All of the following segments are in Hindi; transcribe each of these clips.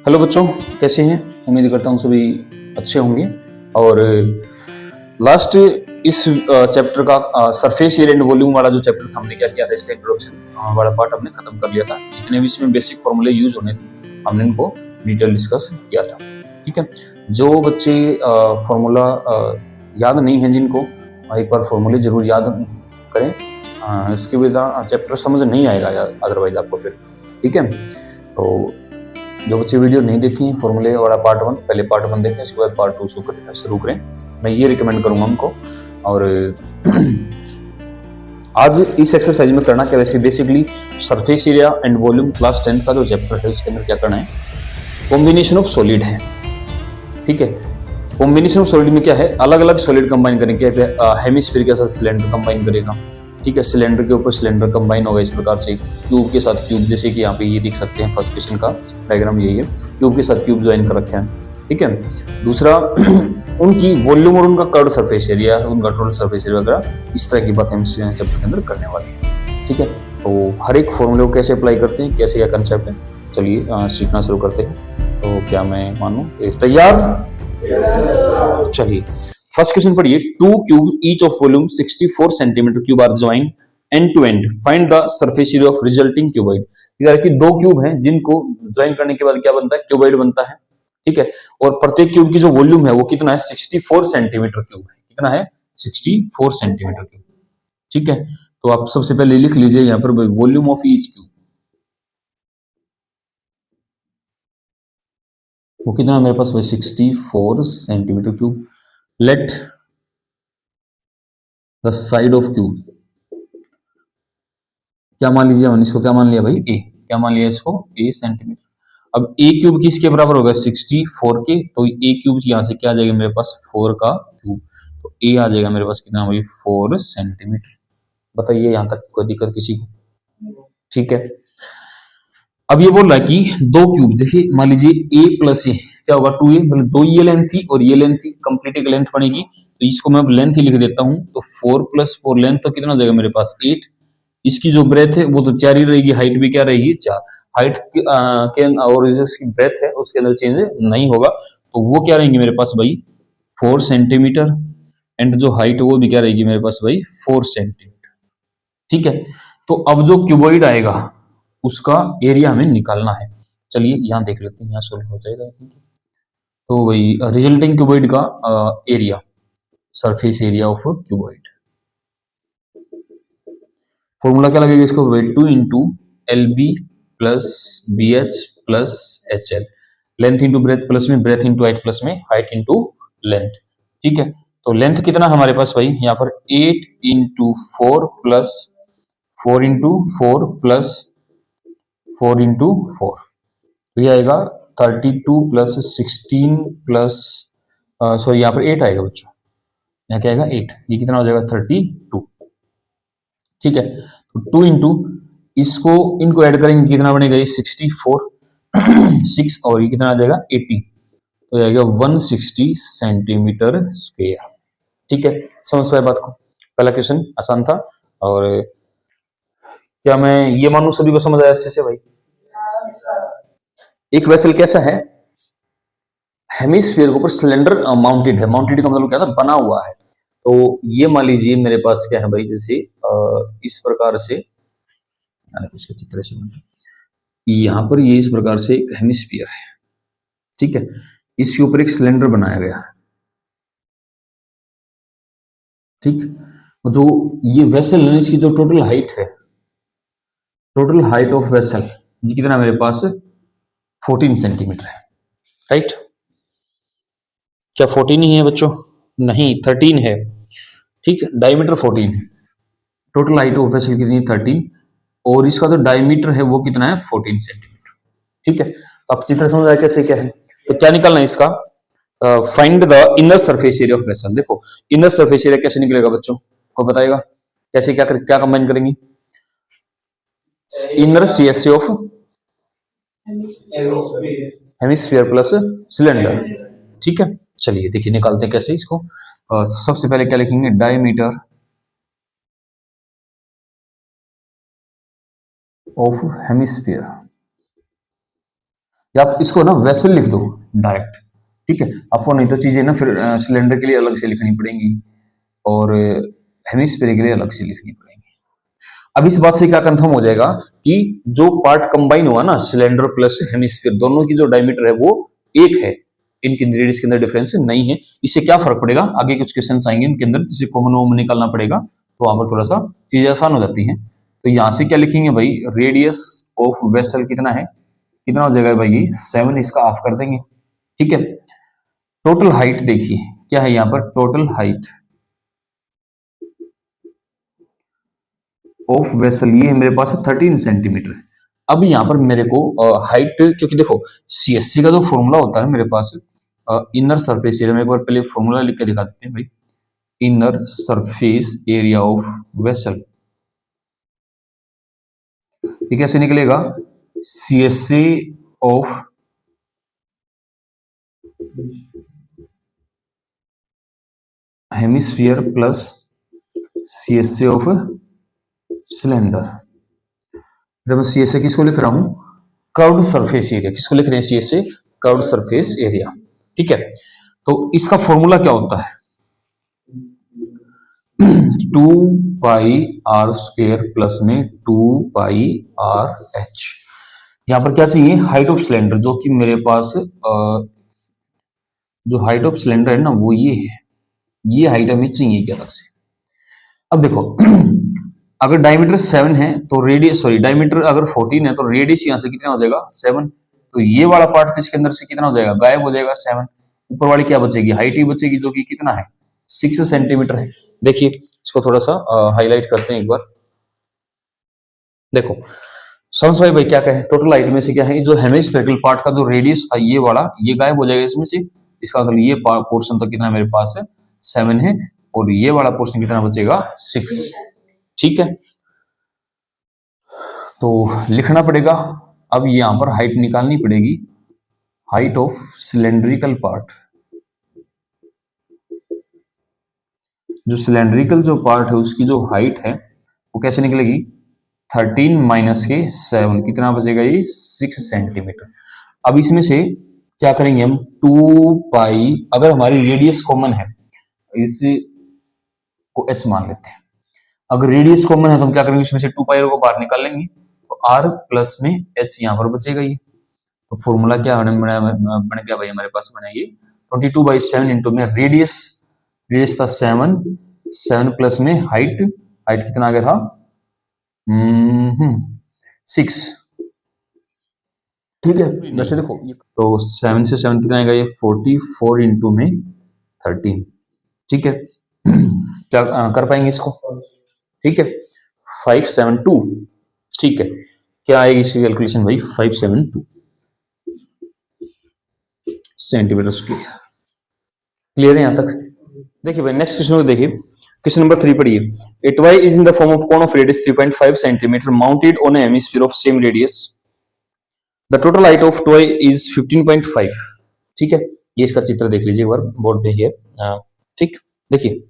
हेलो बच्चों, कैसे हैं? उम्मीद करता हूँ सभी अच्छे होंगे। और लास्ट इस चैप्टर का सरफेस एरिया एंड वॉल्यूम वाला जो चैप्टर था, हमने क्या किया था, इसका इंट्रोडक्शन वाला पार्ट हमने खत्म कर लिया था। जितने भी इसमें बेसिक फॉर्मूले यूज होने थे हमने इनको डिटेल डिस्कस किया था। ठीक है, जो बच्चे फॉर्मूला याद नहीं है जिनको, एक बार फॉर्मूले जरूर याद करें, इसके बिना चैप्टर समझ नहीं आएगा अदरवाइज आपको फिर। ठीक है, तो जो बच्चे वीडियो नहीं देखी है फॉर्मूले वाला पार्ट 1, पहले पार्ट 1 देखें, इसके बाद पार्ट 2 शुरू करें, मैं ये रिकमेंड करूंगा हमको। और आज इस एक्सरसाइज में करना क्या, वैसे basically surface area and volume class 10 का जो चैप्टर है उसके अंदर क्या करना है, कॉम्बिनेशन ऑफ सॉलिड है। ठीक है, कॉम्बिनेशन ऑफ सॉलिड में क्या है, अलग अलग सॉलिड कंबाइन करेंगे। हेमिस्फीयर के साथ सिलेंडर कंबाइन करेगा। ठीक है, सिलेंडर के ऊपर सिलेंडर कंबाइन होगा इस प्रकार से, क्यूब के साथ क्यूब, जैसे कि यहाँ पे ये देख सकते हैं फर्स्ट क्वेश्चन का डायग्राम यही है, क्यूब के साथ क्यूब ज्वाइन कर रखे हैं। ठीक है, दूसरा उनकी वॉल्यूम और उनका कर्व सरफेस एरिया, उनका टोटल सरफेस एरिया वगैरह, इस तरह की बातें हम चैप्टर के अंदर करने वाले हैं। ठीक है, तो हर एक फॉर्मूले को कैसे अप्लाई करते हैं, कैसे क्या कंसेप्ट है, चलिए सीखना शुरू करते हैं। तो क्या मैं मानूं, तैयार? चलिए फर्स्ट क्वेश्चन पढ़िए। Two cube each of volume 64 centimetre cube are join end to end, find the surface area of resulting cuboid. इधर की दो क्यूब हैं जिनको ज्वाइन करने के बाद क्या बनता है, क्यूबॉइड बनता है। ठीक है, और प्रत्येक क्यूब की जो वॉल्यूम है वो कितना है, 64 सेंटीमीटर क्यूब है। कितना है, 64 सेंटीमीटर क्यूब। ठीक है, तो आप सबसे पहले लिख लीजिए यहाँ पर वॉल्यूम ऑफ ईच क्यूब, वो कितना मेरे पास भाई, 64 centimetre cube. Let the side of cube, क्या मान लीजिए, हमने इसको क्या मान लिया भाई, ए। क्या मान लिया इसको, ए सेंटीमीटर। अब ए क्यूब किसके बराबर होगा, 64 के, तो ए क्यूब यहाँ से क्या आ जाएगा मेरे पास, 4 का क्यूब, तो ए आ जाएगा मेरे पास कितना भाई, 4 सेंटीमीटर। बताइए यहाँ तक कोई दिक्कत किसी को? ठीक है, अब ये बोल रहा है कि दो क्यूब, देखिए मान लीजिए ए प्लस ए क्या होगा, 2a, मतलब जो ये लेंथ थी और ये लेंथ थी, कंप्लीट एक लेंथ बनेगी, तो इसको मैं अब लेंथ ही लिख देता हूं, तो 4 + 4 लेंथ, तो कितना हो जाएगा मेरे पास, 8। इसकी जो ब्रेथ है वो तो 4 ही रहेगी, हाइट भी क्या रहेगी, 4। हाइट के और जो इसकी ब्रेथ है उसके अंदर चेंज नहीं होगा, तो वो क्या रहेंगे मेरे पास भाई, 4 सेंटीमीटर, एंड जो हाइट वो भी क्या रहेगी मेरे पास भाई, 4 सेंटीमीटर। ठीक है, तो अब जो क्यूबॉइड आएगा उसका एरिया हमें निकालना है। चलिए यहाँ देख लेते हैं, यहाँ सोल्व हो जाएगा। तो भाई रिजल्टिंग क्यूबॉइड का area, surface area of cuboid, formula क्या लगेगा इसको, 2 × LB + BH + HL, length into breadth plus में ब्रेथ इंटू हाइट प्लस में हाइट इंटू लेंथ। ठीक है, तो लेंथ कितना हमारे पास भाई यहाँ पर, 8 × 4 + 4 × 4 + 4 × 4, तो ये आएगा 32 + 16 प्लस, सॉरी यहाँ पर 8 आएगा बच्चों, यहाँ क्या आएगा 8, ये कितना हो जाएगा 32। ठीक है, तो 2 इंटू इसको, इनको ऐड करेंगे कितना बनेगा, ये 64 6, और ये कितना आ जाएगा 80, तो आएगा 160 सेंटीमीटर स्क्वायर। ठीक है, समझ पाए बात को? पहला क्वेश्चन आसान था। और क्या मैं ये मानूं सभी को समझ आया अच्छे से भाई? एक वेसल कैसा है, हेमिस्फीयर के ऊपर सिलेंडर माउंटेड है। माउंटेड का मतलब क्या था, बना हुआ है। तो ये मान लीजिए मेरे पास क्या है भाई, जैसे इस प्रकार से, उसके चित्र से यहाँ पर ये इस प्रकार से एक हेमिस्फीयर है। ठीक है, इसके ऊपर एक सिलेंडर बनाया गया है। ठीक, जो ये वेसल है, इसकी जो टोटल हाइट है, टोटल हाइट ऑफ वेसल, ये कितना मेरे पास 14 सेंटीमीटर है। राइट, क्या 14 ही है बच्चों? नहीं, 13 है। ठीक है, डायमीटर 14 है, टोटल हाइट ऑफ वेसल कितनी है, 13, और इसका जो डायमीटर है वो कितना है, 14 सेंटीमीटर। ठीक है, तो आप चित्र समझ आए कैसे क्या है। तो क्या निकालना है इसका, find the inner surface area of vessel. देखो इनर सरफेस एरिया कैसे निकलेगा बच्चों, को बताएगा कैसे, क्या कंबाइन करेंगे, inner CSA of hemisphere plus cylinder. ठीक है, चलिए देखिए निकालते हैं कैसे इसको। सबसे पहले क्या लिखेंगे, डायमीटर ऑफ हेमिस्फीयर, या आप इसको ना वेसल लिख दो डायरेक्ट, ठीक है। आपको नहीं तो चीजें ना फिर सिलेंडर के लिए अलग से लिखनी पड़ेंगी और हेमिस्फीयर के लिए अलग से लिखनी पड़ेंगी। अब इस बात से क्या कंफर्म हो जाएगा कि जो पार्ट कंबाइन हुआ ना, सिलेंडर प्लस हेमिस्फीयर, दोनों की जो डायमीटर है वो एक है, इनकी रेडियस के अंदर डिफरेंस नहीं है। इससे क्या फर्क पड़ेगा, आगे कुछ क्वेश्चन आएंगे इनके अंदर जिसे कॉमन वॉमन निकालना पड़ेगा, तो वहां पर थोड़ा सा चीजें आसान हो जाती हैं। तो यहां से क्या लिखेंगे भाई, रेडियस ऑफ वेसल कितना है, कितना हो जाएगा भाई, 7, इसका ऑफ कर देंगे, ठीक है। टोटल हाइट देखिए क्या है यहाँ पर, टोटल हाइट ऑफ वेसल ये मेरे पास 13 सेंटीमीटर है। अब यहाँ पर मेरे को हाइट, क्योंकि देखो सीएससी का जो फॉर्मूला होता है मेरे पास, इनर सरफेस एरिया में, एक बार पहले फॉर्मूला लिख के दिखा देते हैं भाई। Inner surface area of vessel, ये कैसे निकलेगा, CSC of hemisphere plus CSC of cylinder. जब मैं सीएसए किसको लिख रहा हूं, कर्व्ड सरफेस एरिया, किसको लिख रहे हैं, सीएसए कर्व्ड सरफेस एरिया, ठीक है। तो इसका फॉर्मूला क्या होता है, 2 पाई आर स्क्वायर प्लस में 2 पाई आर एच। यहां पर क्या चाहिए, हाइट ऑफ सिलेंडर, जो कि मेरे पास जो हाइट ऑफ सिलेंडर है ना वो ये है, ये हाइट हमें चाहिए क्या अलग से। अब देखो अगर डायमीटर 7 है तो रेडियस, सॉरी डायमीटर अगर 14 है तो रेडियस यहां से कितना हो जाएगा 7, तो ये वाला पार्ट फिश के अंदर से कितना हो जाएगा, गायब हो जाएगा 7। ऊपर वाली क्या बचेगी, हाइट ही बचेगी, जो कि कितना है 6 सेंटीमीटर है। देखिए इसको थोड़ा सा हाईलाइट करते हैं एक बार, देखो समझ भाई क्या कहे, टोटल हाइट में से क्या है, जो हेमिस्फेरिकल पार्ट का जो रेडियस था ये वाला, ये गायब हो जाएगा इसमें से, इसका मतलब ये पोर्शन तो कितना मेरे पास है 7 है, और ये वाला पोर्शन कितना बचेगा 6, ठीक है। तो लिखना पड़ेगा, अब यहां पर हाइट निकालनी पड़ेगी, हाइट ऑफ सिलेंड्रिकल पार्ट, जो सिलेंड्रिकल जो पार्ट है उसकी जो हाइट है वो कैसे निकलेगी, 13 माइनस के 7, कितना बचेगा ये 6 सेंटीमीटर। अब इसमें से क्या करेंगे हम, 2 पाई, अगर हमारी रेडियस कॉमन है इस को h मान लेते हैं, अगर रेडियस कॉमन है तो हम क्या करेंगे, इसमें से 2 पाई को बाहर निकाल लेंगे, तो r प्लस में h यहाँ पर बचेगा ये। तो फॉर्मूला क्या बन गया भाई हमारे पास, बना ये 22/7 इंटू में रेडियस, रेडियस था 7, 7 प्लस में हाइट, हाइट कितना आ गया था 6, ठीक है। वैसे देखो तो 7 से 7 कितना आएगा, ये 44 इंटू में 13, ठीक है। क्या कर पाएंगे इसको, ठीक है 572, ठीक है। क्या आएगी इसकी कैलकुलेशन भाई, 572 सेंटीमीटर स्क्वायर। क्लियर है यहां तक। देखिए भाई नेक्स्ट क्वेश्चन को देखिए, क्वेश्चन नंबर 3 पढ़िए, ए toy is in the form of cone of radius 3.5 centimetre mounted on A hemisphere of same radius, the total height of toy is 15.5, ठीक है। ये इसका चित्र देख लीजिए एक बार बोर्ड पे ही है, ठीक। देखिए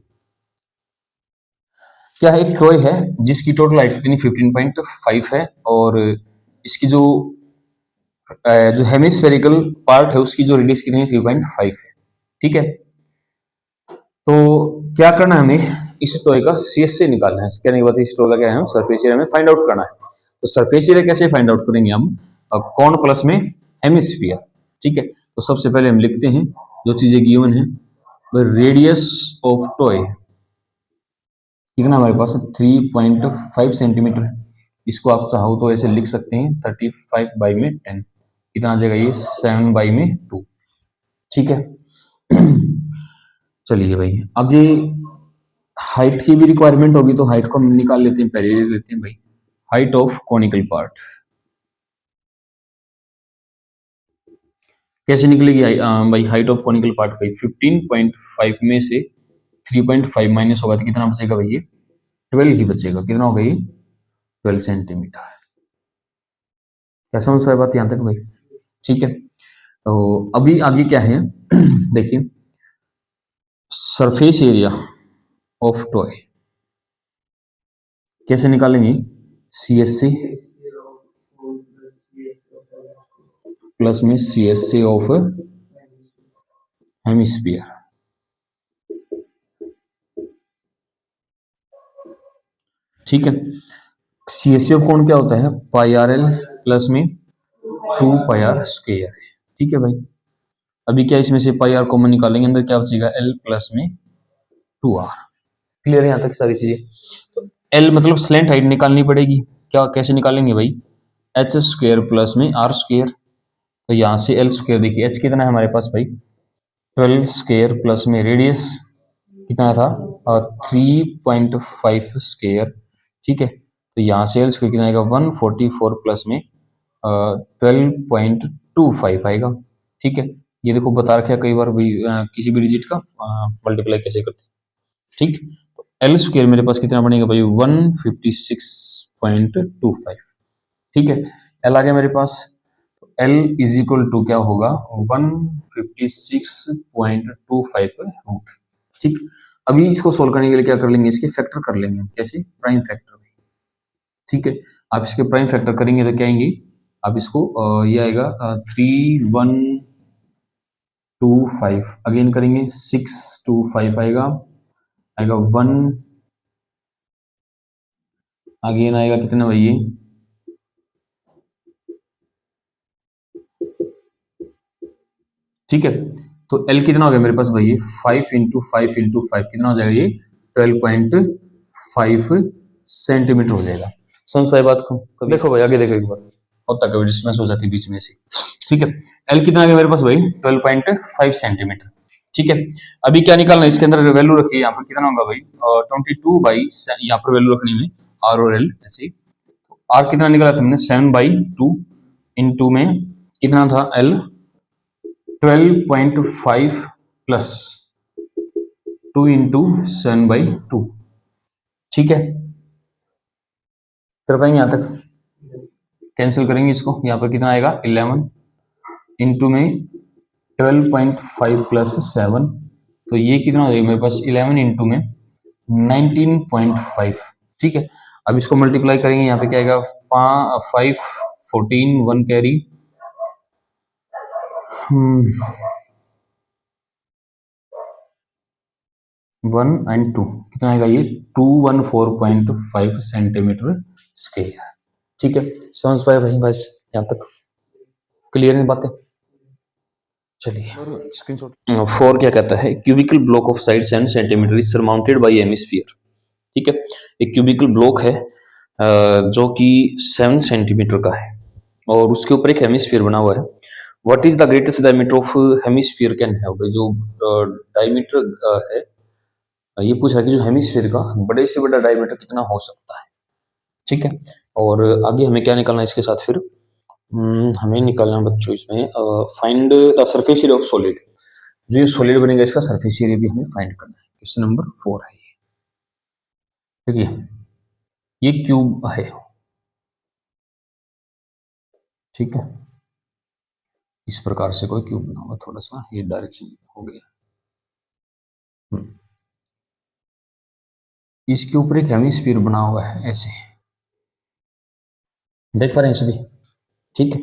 क्या है, एक टॉय है जिसकी टोटल हाइट कितनी 15.5 है, और इसकी जो जो हेमिस्फेरिकल पार्ट है उसकी जो रेडियस कितनी 3.5 है, ठीक है। तो क्या करना है हमें, इस टॉय का सीएसए निकालना है, कहने की बात इस टॉय का क्या है, सरफेस एरिया में फाइंड आउट करना है। तो सरफेस एरिया कैसे फाइंड आउट करेंगे हम, कौन प्लस में हेमिस्फीयर, ठीक है। तो सबसे पहले हम लिखते हैं जो चीजें गिवन है, रेडियस ऑफ टॉय कितना हमारे पास 3.5 सेंटीमीटर है, इसको आप चाहो तो ऐसे लिख सकते हैं 35 बाई में 10, कितना आ जाएगा ये 7 बाई में 2, ठीक है। चलिए भाई अब ये हाइट की भी रिक्वायरमेंट होगी, तो हाइट को हम निकाल लेते हैं, पहले ले लेते हैं भाई, हाइट ऑफ कॉनिकल पार्ट कैसे निकलेगी भाई, हाइट ऑफ कॉनिकल पार्ट भाई 15.5 में से 3.5 माइनस होगा तो कितना बचेगा भाई, ये 12 ही बचेगा, कितना होगा ये 12 सेंटीमीटर। क्या समझ पाए बात यहां तक भाई, ठीक है। तो अभी आगे क्या है देखिए, सरफेस एरिया ऑफ टॉय कैसे निकालेंगे, सीएससी प्लस में CSA ऑफ हेमिस्फीयर। ठीक है, CSA ऑफ कोण क्या होता है, पाई आर एल प्लस में 2 पाई आर स्क्वायर है। ठीक है भाई, अभी क्या इसमें से पाई आर कॉमन निकालेंगे, अंदर क्या बचेगा, एल प्लस में 2r। क्लियर है यहाँ तक सारी चीजें। तो एल मतलब स्लेंट हाइट निकालनी पड़ेगी, क्या कैसे निकालेंगे भाई, एच स्क्वायर प्लस में आर स्क्वायर। तो यहाँ से एल स्क्वायर देखिए, एच कितना है हमारे पास भाई 12 स्क्वायर प्लस में रेडियस कितना था 3.5 स्क्वायर। ठीक है, तो यहाँ से एल स्क्वायर कितना आएगा 144 प्लस में 12.25 आएगा। ठीक है, ये देखो बता रखा है कई बार भी किसी भी डिजिट का मल्टीप्लाई कैसे करते हैं। ठीक, तो एल स्क्वायर मेरे पास कितना बनेगा भाई 156.25। ठीक है, एल आ गया मेरे पास, एल इज इक्वल टू क्या होगा 156.25 रूट। ठीक, अभी इसको सोल्व करने के लिए क्या कर लेंगे, इसके फैक्टर कर लेंगे, कैसे, प्राइम फैक्टर। ठीक है, आप इसके प्राइम फैक्टर करेंगे तो क्या आएंगे, आप इसको ये आएगा 3125, अगेन करेंगे 625 आएगा 1, अगेन आएगा कितना भाई ये, ठीक है। तो L कितना हो गया मेरे पास भाई ये 5 इंटू 5 इंटू 5 कितना हो जाएगा ये 12.5 सेंटीमीटर हो जाएगा। समझ पाए बात को, देखो भाई आगे देखो एक बार, होता कभी डिस्टेंस हो जाती है बीच में से। ठीक है, L कितना आ गया मेरे पास भाई 12.5 सेंटीमीटर। ठीक है, अभी क्या निकालना है, इसके अंदर वैल्यू रखिए, यहाँ पर कितना होगा भाई 22 बाई, यहाँ पर वैल्यू रखनी में R और L ऐसे। R कितना निकाला था हमने 7/2 इंटू में कितना था L 12.5 प्लस 2 इंटू 7/2। ठीक है, कर पाएंगे यहाँ तक, कैंसिल करेंगे इसको, यहाँ पर कितना आएगा 11 इंटू में 12.5 प्लस 7, तो ये कितना हो जाएगा मेरे पास 11 इंटू में 19.5। ठीक है, अब इसको मल्टीप्लाई करेंगे, यहाँ पे क्या आएगा 5 14 1 कैरी 1 एंड 2 कितना आएगा ये 214.5 सेंटीमीटर स्क्वायर। ठीक है, समझ पाए भाई, बस यहाँ तक क्लियर है बातें। चलिए स्क्रीनशॉट। 4 क्या कहता है, cubical block of side 7 centimetre is surmounted bye hemisphere. ठीक है, एक क्यूबिकल ब्लॉक है जो कि 7 सेंटीमीटर का है और उसके ऊपर एक हेमिस्फीयर बना हुआ है। What is the greatest diameter of hemisphere can have, जो डायमीटर है, ये पूछ रहा है कि जो हेमिस्फीयर का बड़े से बड़ा डायमीटर कितना हो सकता है। ठीक है, और आगे हमें क्या निकालना है इसके साथ, फिर हमें निकालना बच्चों इसमें find the surface area of solid. जो ये सॉलिड बनेगा इसका सरफेस एरिया भी हमें फाइंड करना है। क्वेश्चन नंबर 4 है ये। देखिए ये क्यूब है, ठीक है, इस प्रकार से कोई क्यूब बना हुआ, थोड़ा सा ये डायरेक्शन हो गया। इसके ऊपर एक हेमिस्फीयर बना हुआ है ऐसे, देख पा रहे हैं सभी। ठीक है,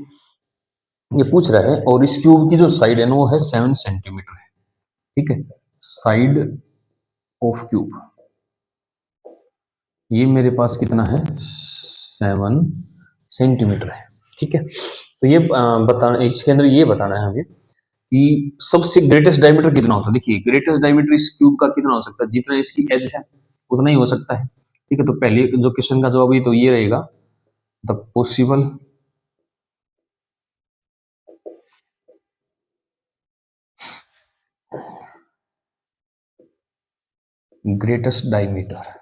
ये पूछ रहा है, और इस क्यूब की जो साइड है ना वो है 7 सेंटीमीटर है। ठीक है, साइड ऑफ क्यूब ये मेरे पास कितना है 7 सेंटीमीटर है। ठीक है, तो ये बताना, इसके अंदर ये बताना है हमें कि सबसे ग्रेटेस्ट डायमीटर कितना होता है। देखिए ग्रेटेस्ट डायमीटर इस क्यूब का कितना हो सकता है, जितना इसकी एज है उतना ही हो सकता है। ठीक है, तो पहले जो क्वेश्चन का जवाब ये तो ये रहेगा, द पॉसिबल ग्रेटेस्ट डायमीटर,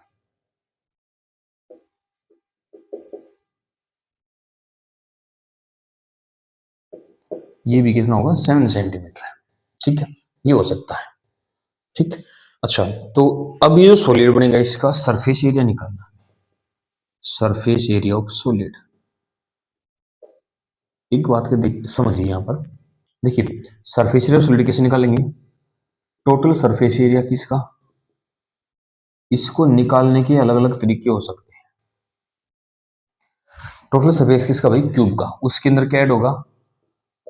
ये भी कितना होगा 7 सेंटीमीटर। ठीक है, ये हो सकता है। ठीक, अच्छा, तो अब ये जो सॉलिड बनेगा इसका सरफेस एरिया निकालना, सरफेस एरिया ऑफ सॉलिड। एक बात के समझिए यहाँ पर, देखिए सरफेस एरिया ऑफ सॉलिड कैसे निकालेंगे, टोटल सरफेस एरिया किसका, इसको निकालने के अलग अलग तरीके हो सकते हैं। टोटल सरफेस किसका भाई, क्यूब का, उसके अंदर क्या ऐड होगा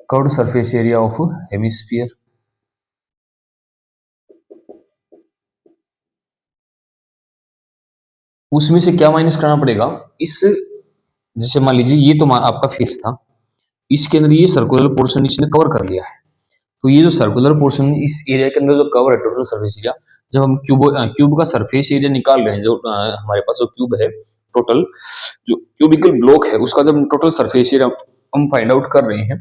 curved surface area of hemisphere. उसमें से क्या माइनस करना पड़ेगा, इस जैसे मान लीजिए ये तो आपका फेस था, इसके अंदर ये सर्कुलर पोर्शन इसने कवर कर लिया है, तो ये जो सर्कुलर पोर्शन इस एरिया के अंदर जो कवर है टोटल सरफेस एरिया, जब हम क्यूब का सरफेस एरिया निकाल रहे हैं, जो हमारे पास जो क्यूब है टोटल जो क्यूबिकल ब्लॉक है उसका जब टोटल सरफेस एरिया हम फाइंड आउट कर रहे हैं,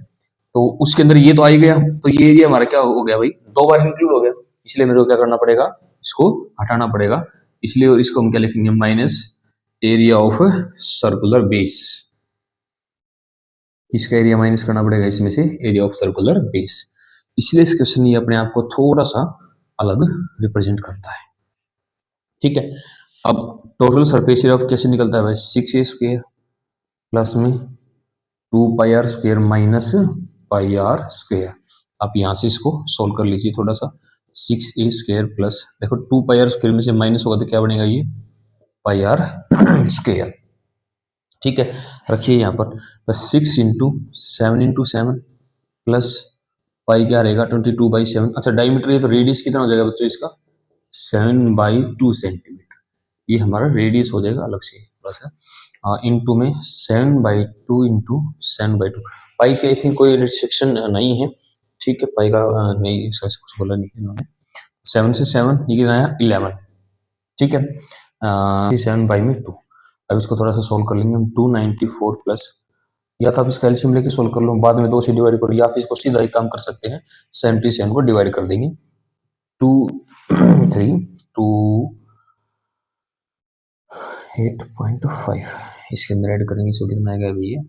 तो उसके अंदर ये तो आ ही गया, तो ये एरिया हमारा क्या हो गया भाई, दो बार इंक्लूड हो गया, इसलिए मेरे को क्या करना पड़ेगा, इसको हटाना पड़ेगा, इसलिए और इसको हम क्या लिखेंगे, minus area of circular base. किसका एरिया माइनस करना पड़ेगा, इसमें से एरिया ऑफ सर्कुलर बेस। इसलिए इस क्वेश्चन ये अपने आप को थोड़ा सा अलग रिप्रेजेंट करता है। ठीक है, अब टोटल सरफेस एरिया ऑफ कैसे निकलता है भाई, 6a स्क्वायर प्लस में 2πr square minus πr square. आप यहां से इसको सोल्व कर लीजिए थोड़ा सा, 6a स्क्वायर प्लस देखो 2πr स्क्वायर में से माइनस होगा तो क्या बनेगा, ये πr स्क्वायर। ठीक है, रखिए यहाँ पर, बस 6 इंटू 7 इंटू 7 प्लस पाई क्या रहेगा 22/7। अच्छा डायमीटर, ये तो रेडियस कितना हो जाएगा बच्चों इसका, 7/2 सेंटीमीटर, ये हमारा रेडियस हो जाएगा अलग से थोड़ा सा, इंटू में 7/2 इंटू 7/2। पाई के आई थिंक कोई रिस्ट्रिक्शन नहीं है, ठीक है, पाई का नहीं इसका कुछ बोला नहीं इन्होंने। 7 से 7 ये कितना है 11, ठीक है, 7/2। अब इसको थोड़ा सा सोल्व कर लेंगे हम, 294 प्लस, या तो आप इसका एलसीएम लेके सोल्व कर लो, बाद में 2 से डिवाइड करो, या आप इसको सीधा ही काम कर सकते हैं, 77 को डिवाइड कर देंगे, 2 3 2 8.5 इसके अंदर ऐड करेंगे, इसको कितना आएगा भैया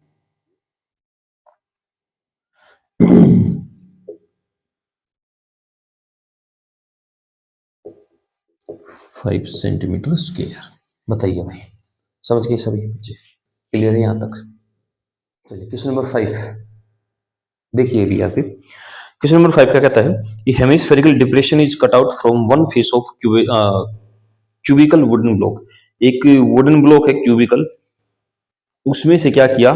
5 सेंटीमीटर स्क्वायर। बताइए भाई, समझ गए सभी बच्चे, क्लियर है यहाँ तक। चलिए क्वेश्चन नंबर 5 देखिए भी यहाँ पे, क्वेश्चन नंबर 5 क्या कहता है, hemispherical depression is cut out from one face of cubical wooden block. एक वुडन ब्लॉक है क्यूबिकल, उसमें से क्या किया,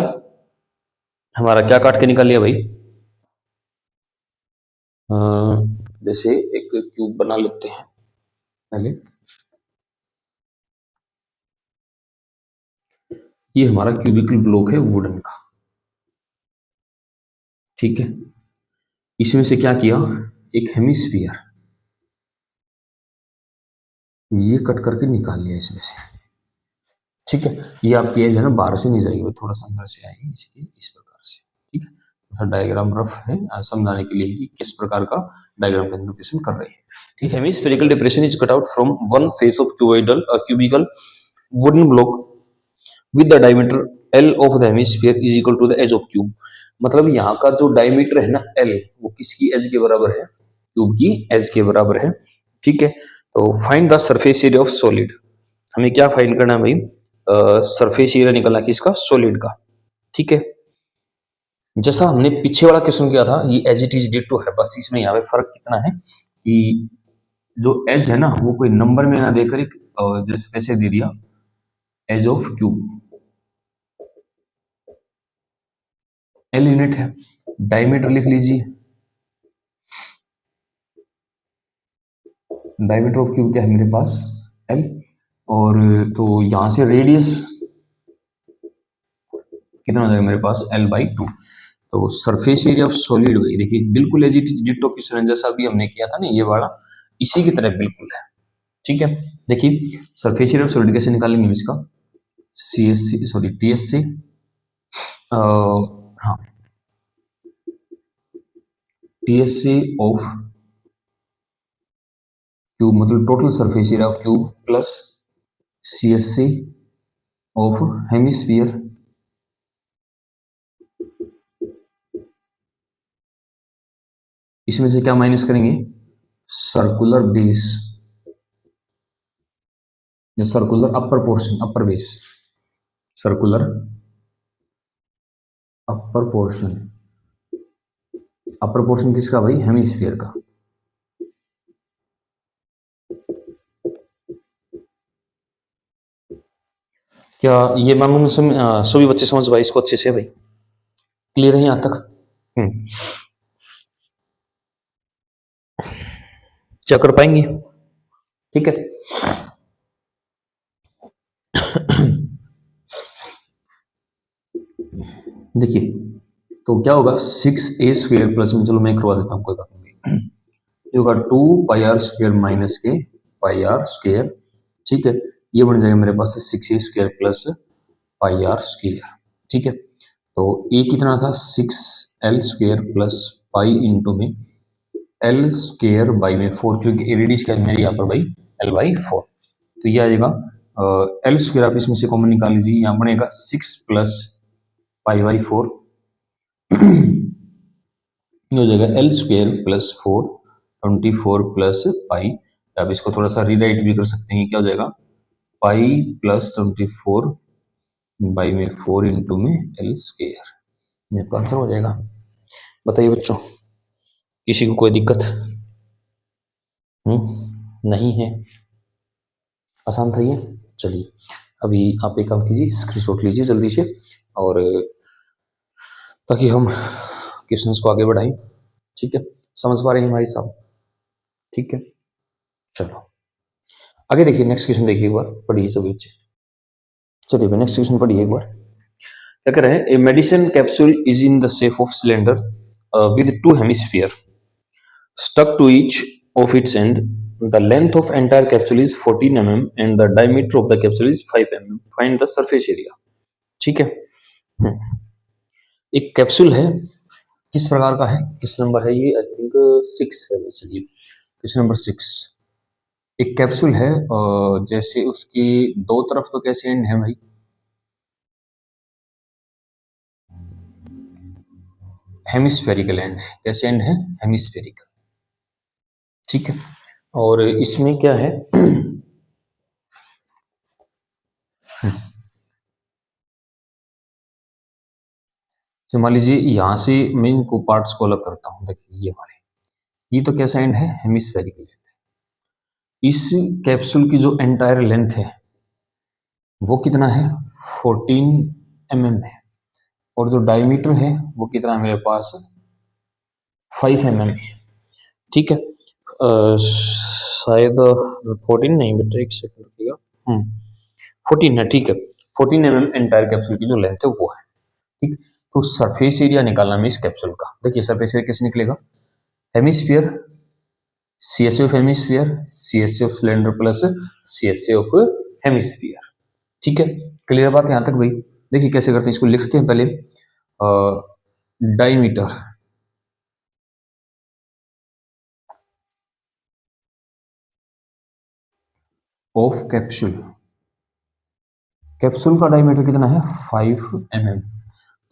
हमारा क्या काट के निकाल लिया भाई, जैसे एक क्यूब बना लेते हैं पहले, ये हमारा क्यूबिकल ब्लॉक है वुडन का, ठीक है, इसमें से क्या किया, एक हेमिस्फीयर ये कट करके निकाल लिया इसमें से, ठीक है, ये आपकी एज है ना बाहर से नहीं जाएगी, थोड़ा सा अंदर से आएगी इसके इस प्रकार से, ठीक है, थोड़ा डायग्राम रफ है समझाने के लिए कि किस प्रकार का डायग्राम के अंदर क्वेश्चन कर रहे हैं, ठीक है। Hemispherical depression is cut out from one face of cubical wooden block with the diameter L of the hemisphere is equal to the edge of cube. मतलब यहाँ का जो डायमीटर है ना L, वो किसकी एज के बराबर है, क्यूब की एज के बराबर है, ठीक है। तो find the surface area of solid, हमें क्या फाइंड करना है भाई, सरफेस एरिया निकलना किसका, सॉलिड का, ठीक है। जैसा हमने पीछे वाला क्वेश्चन किया था, ये एज इट इज डिटो है, बस इसमें यहाँ पे फर्क कितना है कि जो एज है ना वो कोई नंबर में ना देकर एक जैसे वैसे दे दिया, edge of cube, L unit है, डायमीटर लिख लीजिए, डायमीटर ऑफ क्यूब क्या है मेरे पास L, और तो यहां से रेडियस कितना हो जाएगा मेरे पास L/2। तो सरफेस एरिया ऑफ सॉलिड भाई देखिए बिल्कुल as it is ditto question जैसा भी हमने किया था ना ये वाला, इसी की तरह बिल्कुल है, ठीक है। देखिए सरफेस एरिया ऑफ सॉलिड कैसे निकालेंगे हम इसका, CSC सॉरी TSC, हाँ TSC ऑफ क्यूब मतलब total surface area of cube plus CSC of hemisphere, इसमें से क्या माइनस करेंगे, circular base, circular upper portion, upper base, circular upper portion, upper portion किसका भाई, हेमिस्फीयर का, क्या ये मामून सभी बच्चे समझ पाए इसको अच्छे से भाई, क्लियर है यहाँ तक। चेक कर पाएंगे? ठीक है, देखिए तो क्या होगा 6a² प्लस में, चलो मैं करवा देता हूँ, कोई बात नहीं, ये होगा 2πr² माइनस के πr², ठीक है, ये बन जाएगा मेरे पास 6a² प्लस πr², ठीक है। तो a कितना था 6l² प्लस पाई इंटू में l² बाई में 4, क्योंकि रेडियस क्या है मेरी यहाँ पर भाई l/4, तो ये आ जाएगा l² आप इसमें से कॉमन निकाल लीजिए, यहाँ बनेगा 6 प्लस π/4 हो जाएगा l² प्लस 4 24 प्लस पाई, आप इसको थोड़ा सा रीराइट भी कर सकते हैं, क्या हो जाएगा पाई प्लस 24 बाई में 4 इंटू में l², ये आपका आंसर हो जाएगा। बताइए बच्चों, किसी को कोई दिक्कत नहीं है? आसान था ये। चलिए अभी आप एक काम कीजिए, स्क्रीनशॉट लीजिए जल्दी से, और ताकि हम क्वेश्चंस को आगे बढ़ाएं, ठीक है, समझ पा रहे हैं भाई साहब? ठीक है, चलो आगे देखिए, नेक्स्ट क्वेश्चन देखिए एक बार, पढ़िए सभी बच्चे। चलिए नेक्स्ट क्वेश्चन पढ़िए एक बार, क्या कह रहे हैं, a medicine capsule is in the shape of cylinder with 2 hemisphere stuck to each of its end. The length of entire capsule is 14 mm and the diameter of the capsule is 5 mm. Find the surface area. ठीक है, एक कैप्सूल है, किस प्रकार का है, किस नंबर है ये, आई थिंक 6 है। चलिए क्वेश्चन नंबर 6, एक कैप्सूल है और जैसे उसकी दो तरफ तो कैसे एंड है भाई, हेमिस्फेरिकल एंड है, कैसे एंड है, हेमिस्फेरिकल, ठीक है। और इसमें क्या है तो मान लीजिए यहां से मैं इनको पार्ट्स को अलग करता हूं, देखिए ये वाले, ये तो कैसा एंड है, हेमिस्फेरिकल एंड है। इस कैप्सूल की जो एंटायर लेंथ है वो कितना है, 14 mm है, और जो डायमीटर है वो कितना है मेरे पास, 5 mm है, ठीक है। शायद 14 नहीं बेटा, एक सेकंड रुकिएगा, 14 है, ठीक है, 14 mm एंटायर कैप्सूल की जो लेंथ है वो है, ठीक। तो सरफेस एरिया निकालना है इस कैप्सूल का, देखिए सरफेस एरिया कैसे निकलेगा, hemisphere, CSA of hemisphere, CSA of cylinder plus CSA of hemisphere, ठीक है। क्लियर बात है यहाँ तक भाई? देखिए कैसे करते हैं, इसको लिखते हैं पहले, डायमीटर ऑफ कैप्सूल, कैप्सूल का डायमीटर कितना है, 5 mm।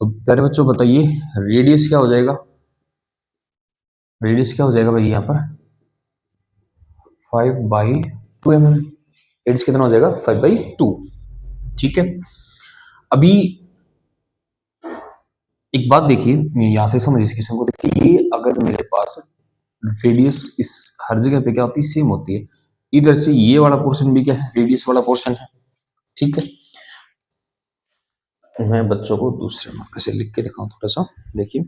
तो प्यारे बच्चों बताइए रेडियस क्या हो जाएगा, रेडियस क्या हो जाएगा भाई यहाँ पर, 5/2 mm, रेडियस कितना हो जाएगा, 5/2, ठीक है। अभी एक बात देखिए, यहां से समझिए इस किस्म को, देखिए ये अगर मेरे पास रेडियस इस हर जगह पे क्या होती है, सेम होती है, इधर से ये वाला पोर्शन भी क्या है, रेडियस वाला पोर्शन है, ठीक है। मैं बच्चों को दूसरे मार्कर से लिख के दिखाऊं थोड़ा सा, देखिए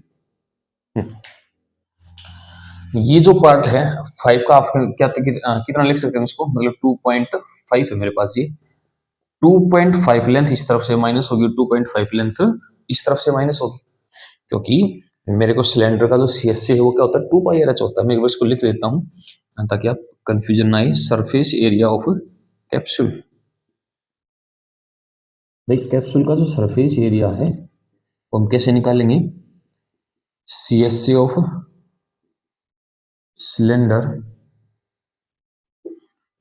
ये जो पार्ट है 5 का, आप क्या कितना लिख सकते हैं इसको, मतलब 2.5 है मेरे पास, ये 2.5 लेंथ इस तरफ से माइनस होगी, 2.5 लेंथ इस तरफ से माइनस होगी, क्योंकि मेरे को सिलेंडर का जो CSA है वो क्या होता है, 2πRH होता है। मैं एक बार इसको लिख देता हूं ताकि आप कंफ्यूजन ना आए। सरफेस एरिया ऑफ कैप्सूल, भाई कैप्सूल का जो सरफेस एरिया है वो हम कैसे निकालेंगे, CSA of cylinder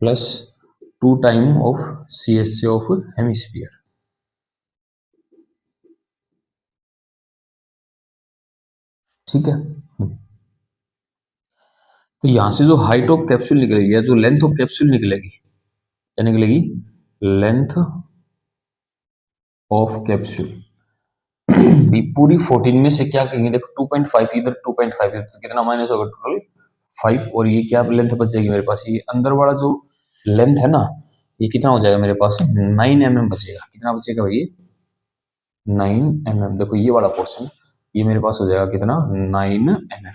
plus 2 time of CSA of hemisphere, ठीक है। तो यहां से जो हाइट ऑफ कैप्सूल निकलेगी या जो लेंथ ऑफ कैप्सूल निकलेगी, क्या निकलेगी, लेंथ ऑफ कैप्सूल भी पूरी 14 में से क्या कहेंगे, देखो 2.5 इधर 2.5 इधर, तो कितना माइनस होगा, टोटल 5, और ये क्या लेंथ बच जाएगी मेरे पास, ये अंदर वाला जो लेंथ है ना, ये कितना हो जाएगा मेरे पास, 9 mm बचेगा, कितना बचेगा भाई, 9 mm। देखो ये वाला पोर्शन ये मेरे पास हो जाएगा कितना 9 mm।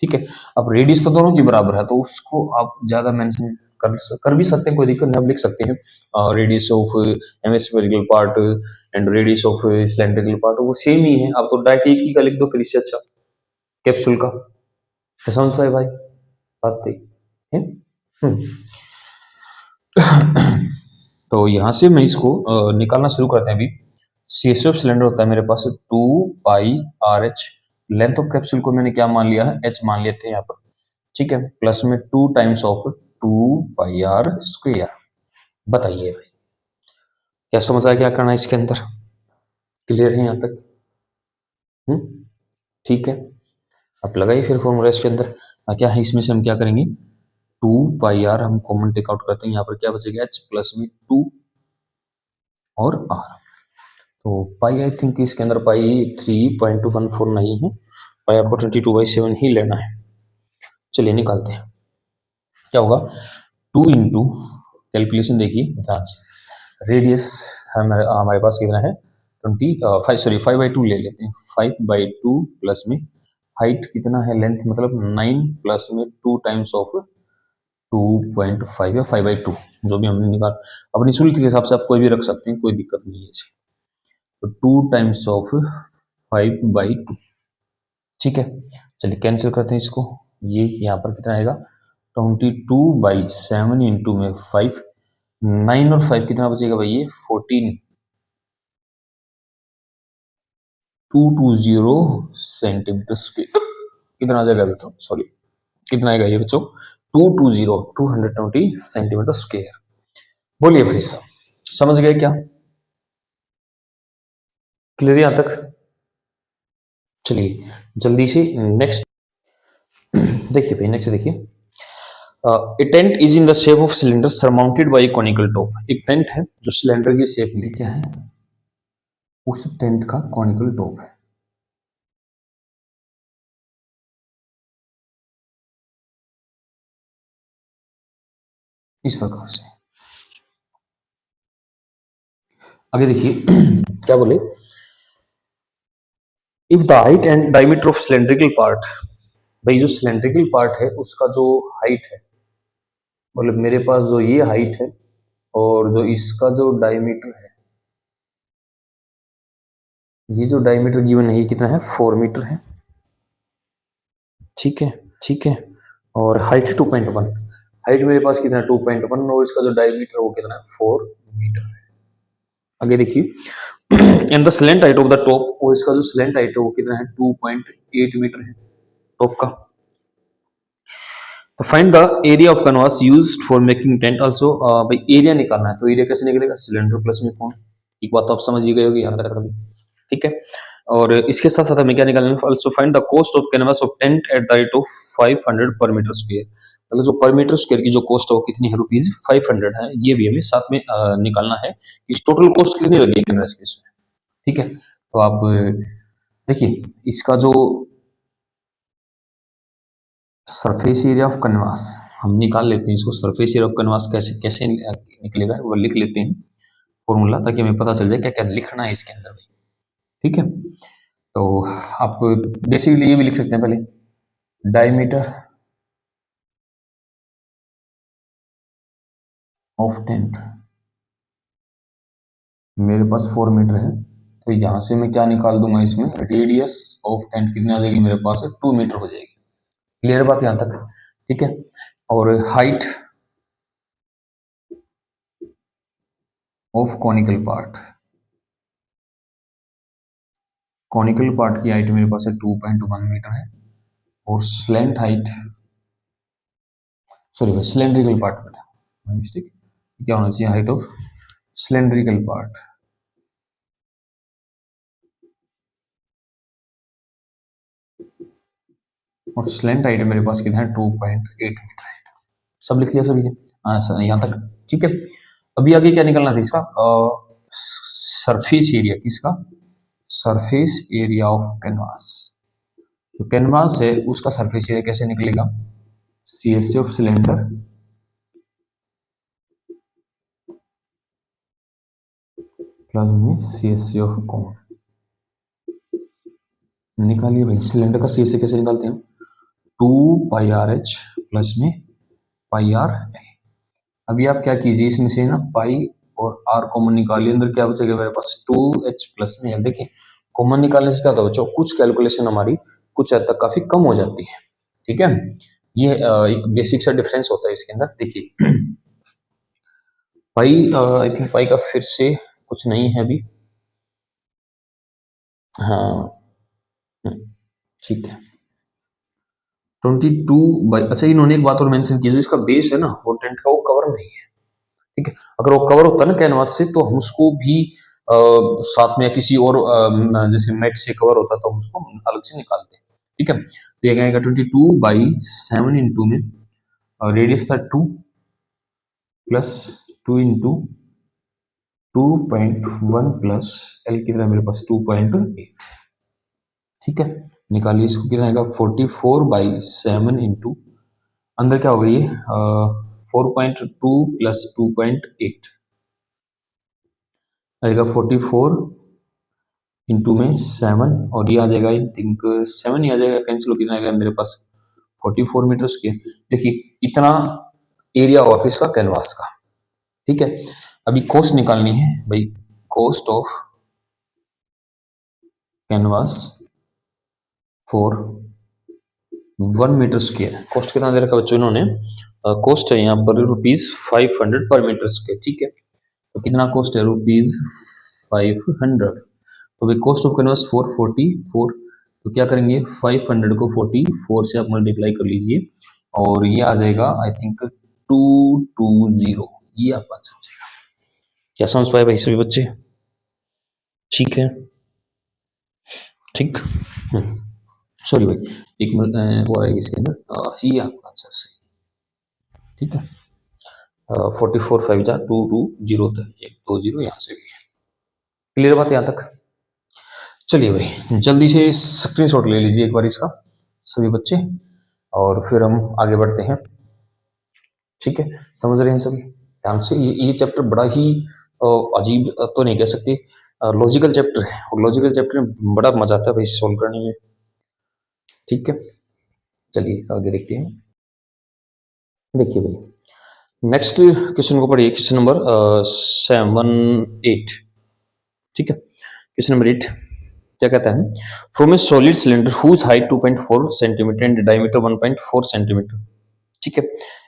ठीक है, अब रेडियस तो दोनों की बराबर है तो उसको आप ज्यादा मेंशन कर भी सकते हैं, कोई दिक्कत नहीं, आप लिख सकते हैं radius of hemispherical part and radius of cylindrical part, वो सेम ही है, आप तो डायरेक्ट एक ही का लिख दो फिर इससे अच्छा कैप्सूल का। तो समझ पाए भाई बात है? तो यहां से मैं इसको निकालना शुरू करते हैं अभी। CSF सिलेंडर होता है मेरे पास 2πRH, लेंथ ऑफ कैप्सूल को मैंने क्या मान लिया है, h मान लेते हैं यहाँ पर। ठीक है, प्लस में 2 टाइम्स ऑफ 2πr²। बताइए भाई क्या समझ आया, क्या करना है इसके अंदर, क्लियर है यहाँ तक? ठीक है, अब लगाइए फिर फॉर्मूला इसके अंदर। क्या है इसमें से हम क्या करेंगे, 2πr हम कॉमन टेक आउट करते हैं, यहाँ पर क्या बचेगा h प्लस में 2 और r। तो पाई आई थिंक इसके अंदर पाई 3.214 नहीं है, पाई आपको 22/7 ही लेना है। चलिए निकालते हैं, क्या होगा 2 इंटू, कैलकुलेशन देखिए ध्यान से, रेडियस हमारे पास कितना है 5/2 ले लेते हैं, 5/2 प्लस में हाइट कितना है, लेंथ मतलब 9 प्लस में 2 टाइम्स ऑफ 2.5 या 5/2 जो भी हमने निकाल, अपनी सुविधा के हिसाब से आप कोई भी रख सकते हैं, कोई दिक्कत नहीं है इसे। तो 2 टाइम्स ऑफ 5/2। ठीक है, चलिए कैंसिल करते हैं इसको, ये यहाँ पर कितना आएगा 22/7 इंटू में 5, 9 और 5 कितना बचेगा भाई, ये 14, 220 सेंटीमीटर स्क्वायर कितना आ जाएगा बच्चों, सॉरी कितना आएगा ये बच्चों 220 सेंटीमीटर स्क्वायर। बोलिए भाई साहब समझ गए क्या, क्लियर यहां तक? चलिए जल्दी से नेक्स्ट देखिए भाई, नेक्स्ट देखिए, a tent is in the shape of cylinder surmounted by conical top. एक टेंट है जो सिलेंडर की शेप में क्या है, उस टेंट का कॉनिकल टॉप है। इस प्रकार से आगे देखिए क्या बोले, if the height and diameter of cylindrical part, भाई जो सिलेंड्रिकल पार्ट है उसका जो हाइट है, मतलब मेरे पास जो ये हाइट है और जो इसका जो डायमीटर है, ये जो डायमीटर गिवन है ये कितना है 4 मीटर है। ठीक है, ठीक है, और हाइट 2.1, हाइट मेरे पास कितना 2.1 और इसका जो डायमीटर वो कितना है 4 मीटर है। आगे देखिए and the slant height of the top, और इसका जो स्लेंट हाइट है वो कितना है 2.8 मीटर है टॉप का। तो find the area of canvas used for making tent also, भाई एरिया निकालना है, तो एरिया कैसे निकलेगा, सिलेंडर प्लस में कौन, एक बात तो आप समझ ही गए होगी यहाँ तक कभी। ठीक है, और इसके साथ साथ हमें क्या निकालना है, also find the cost of canvas of tent at the rate of 500 पर मीटर स्क्वायर, मतलब जो पर मीटर स्क्वायर की जो कॉस्ट है वो कितनी है, रुपीज 500 है, ये भी हमें साथ में निकालना है कि टोटल कॉस्ट कितनी लगी है कैनवास के इसमें। ठीक है, तो आप देखिए इसका जो सरफेस एरिया ऑफ कैनवास हम निकाल लेते हैं, इसको सरफेस एरिया ऑफ कैनवास कैसे कैसे निकलेगा वो लिख लेते हैं फॉर्मूला, ताकि हमें पता चल जाए क्या क्या लिखना है इसके अंदर। ठीक है, तो आप बेसिकली ये भी लिख सकते हैं पहले, डायमीटर ऑफ टेंट मेरे पास 4 मीटर है, तो यहां से मैं क्या निकाल दूंगा इसमें, रेडियस ऑफ टेंट कितनी आ जाएगी मेरे पास 2 मीटर हो जाएगी। क्लियर बात यहां तक? ठीक है, और height of conical part, conical part की हाइट मेरे पास है 2.1 मीटर है, और स्लेंट हाइट, सॉरी भाई सिलेंड्रिकल पार्ट बेटा मिस्टेक, क्या होना चाहिए हाइट ऑफ सिलेंड्रिकल पार्ट, और स्लेंट हाइट मेरे पास कितना है 2.8 मीटर है। सब लिख लिया सभी ने, यहाँ तक ठीक है। अभी आगे क्या निकलना था इसका, सरफेस एरिया, किसका, सरफेस एरिया ऑफ कैनवास, जो कैनवास है उसका सरफेस एरिया कैसे निकलेगा, CSA ऑफ सिलेंडर प्लस में CSA ऑफ कोन। निकालिए भाई, सिलेंडर का सी से कैसे निकालते हैं? 2πRH प्लस में πRL। अभी आप क्या कीजिए, इसमें से ना पाई और आर कॉमन निकालिए, अंदर क्या बचेगा मेरे पास? 2H प्लस में एल। देखिए कॉमन निकालने से क्या होता है बच्चों, कुछ कैलकुलेशन हमारी कुछ हद तक काफी कम हो जाती है। ठीक है, ये एक बेसिक सा डिफरेंस होता है इसके अंदर। देखिए पाई, आई थिंक पाई का फिर से कुछ नहीं है अभी। हाँ ठीक है, 22 बाई, अच्छा इन्होंने एक बात और मेंशन की, जो इसका बेस है ना वो टेंट का, वो कवर नहीं है। ठीक है, अगर वो कवर होता ना कैनवास से तो हम उसको भी साथ में किसी और जैसे मैट से कवर होता तो हम उसको अलग से निकालते। ठीक है, तो ये आएगा 22/7 इंटू में रेडियस था 2 प्लस 2 इंटू 2.1 प्लस एल कितना मेरे पास 2.8। ठीक है, निकालिए इसको, कितना आएगा 44/7 इंटू अंदर क्या होगा ये 4.2 प्लस 2.8 आएगा 44 इंटू में 7 और ये आ जाएगा आई थिंक 7 ही आ जाएगा, कैंसिल हो कितना आएगा मेरे पास 44 मीटर स्क्वायर। देखिए इतना एरिया होगा किसका, कैनवास का। ठीक है, अभी कॉस्ट निकालनी है भाई, cost of canvas for 1 metre square. Cost कितना दे रखा बच्चों इन्होंने, कॉस्ट है यहाँ पर ₹500 पर मीटर स्क्वायर। ठीक है, तो कितना कॉस्ट है ₹500। तो भाई कॉस्ट ऑफ कैनवास 444, तो क्या करेंगे 500 को 44 से आप मल्टीप्लाई कर लीजिए और ये आ जाएगा आई थिंक 220। ये आप बात समझेगा, क्या समझ पाए भाई सभी बच्चे? ठीक है, ठीक, सॉरी भाई एक मिनट और आएगी इसके अंदर, ये आपका आंसर सही। ठीक है, 44 5 जा 220 था, 120 यहाँ से भी। क्लियर बात यहाँ तक? चलिए भाई जल्दी से स्क्रीनशॉट ले लीजिए एक बार इसका सभी बच्चे, और फिर हम आगे बढ़ते हैं। ठीक है, समझ रहे हैं सभी ध्यान से? ये चैप्टर बड़ा ही अजीब तो नहीं कह सकते, लॉजिकल चैप्टर है, और लॉजिकल चैप्टर में बड़ा मजा आता है भाई सॉल्व करने में। ठीक है, चलिए आगे देखते हैं। देखिए भाई नेक्स्ट क्वेश्चन को पढ़िए, क्वेश्चन नंबर 7-8। ठीक है, क्वेश्चन नंबर 8 क्या कहता है, from a solid cylinder whose height 2.4 centimetre and diameter 1.4 centimetre. ठीक है,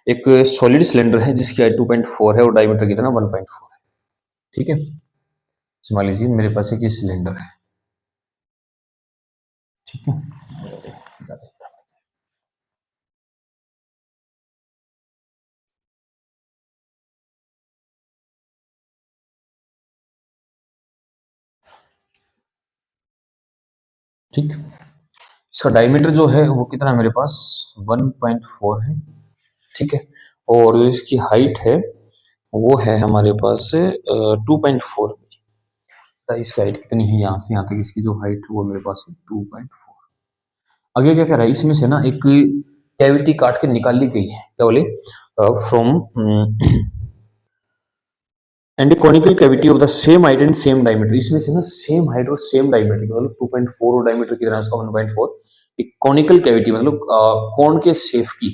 एक सॉलिड सिलेंडर है जिसकी हाइट 2.4 है और डायमीटर कितना 1.4 है। ठीक है, मान लीजिए मेरे पास एक सिलेंडर है। ठीक है, ठीक, इसका डायमीटर जो है वो कितना है मेरे पास 1.4 है। ठीक है, और जो इसकी हाइट है वो है हमारे पास 2.4। इसकी हाइट कितनी है, यहाँ से यहाँ तक इसकी जो हाइट है वो मेरे पास है 2.4। आगे क्या कह रहा है, इसमें से ना एक कैविटी काट के निकाल ली गई है, क्या बोले, from and conical cavity of the same height and same diameter. इसमें से ना सेम हाइट और सेम डायमीटर, मतलब 2.4 और डायमीटर कितना है उसका 1.4, एक कॉनिकल कैविटी मतलब कोण के शेप की।